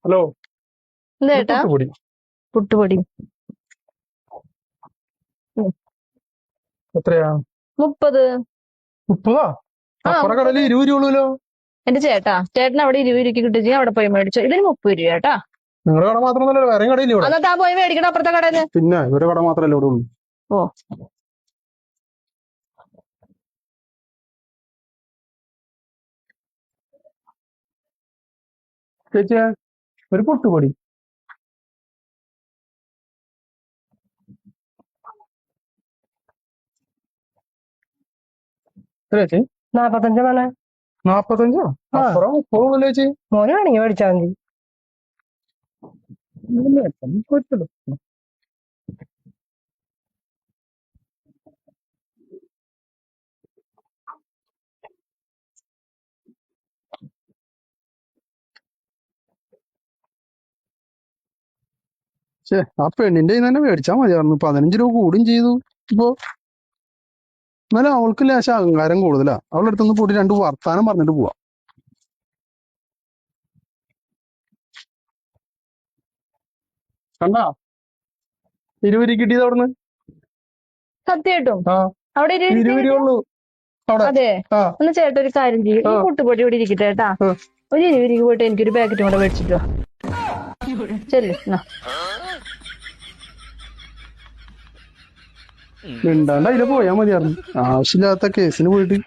Hello, എന്താ ഒരു ചേട്ടാ? പുട്ടുപൊടി. പുട്ടുപൊടി എത്രയാ? 30. 30? ആ അപ്പുറ 30. കടയിൽ 20 രൂപയുള്ളൂല്ലോ. എന്റെ ചേട്ടൻ അവിടെ 20 രൂപയ്ക്ക് കിട്ടും, അവിടെ പോയി മേടിച്ചോ. ഇതിന് 30 രൂപ ചേട്ടാ. നിങ്ങളുടെ കട മാത്രമല്ലല്ലോ, വേറെ കടയില്ല ഇവിടെ. അന്നാ താൻ പോയി മേടിക്കണം അപ്പുറത്തെ കടയില്. പിന്നെ ഇവരുടെ കട മാത്രമല്ല ഇവിടെ ഉള്ളൂ. ഓ, ചേച്ചിയെ, ഒരു പുട്ടുപൊടി. എത്ര ചേച്ചി? 45 മോനെ. 45? അപ്പുറം 30 ചേച്ചി. മോനെ വേണമെങ്കിൽ മേടിച്ചാൽ മതി. പറ്റില്ല. ആ പെണ്ണിന്റെ തന്നെ മേടിച്ചാ മതിയായിരുന്നു. 15 രൂപ കൂടും ചെയ്തു. ഇപ്പൊ എന്നാലും അവൾക്ക് ലേശം അഹങ്കാരം കൂടുതലാ. അവളുടെ അടുത്തൊന്ന് പോയിട്ട് 2 വർത്താനം പറഞ്ഞിട്ട് പോവാ. കണ്ടാ 20 കിട്ടിയത് അവിടുന്ന്. സത്യമായിട്ടും ആ, അവിടെ 20 20 രൂപ. ഉള്ളൂ അവിടെ. അതെ, ആ, ഒന്ന് ചേട്ടാ ഒരു കാര്യം ചെയ്യും, ഈ പുട്ടുപൊടി ഇവിടെ ഇരിക്കട്ടെ ചേട്ടാ. ആ. ഒരു 20 രൂപയ്ക്ക് പോയിട്ട് എനിക്കൊരു പാക്കറ്റും കൂടെ മേടിച്ചിട്ടോ. ശരി എന്നാ. മിണ്ടാണ്ട് അതിലെ പോയാ മതിയായിരുന്നു. ആവശ്യമില്ലാത്ത കേസിന് പോയിട്ട്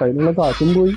അതിനുള്ള കാശും പോയി.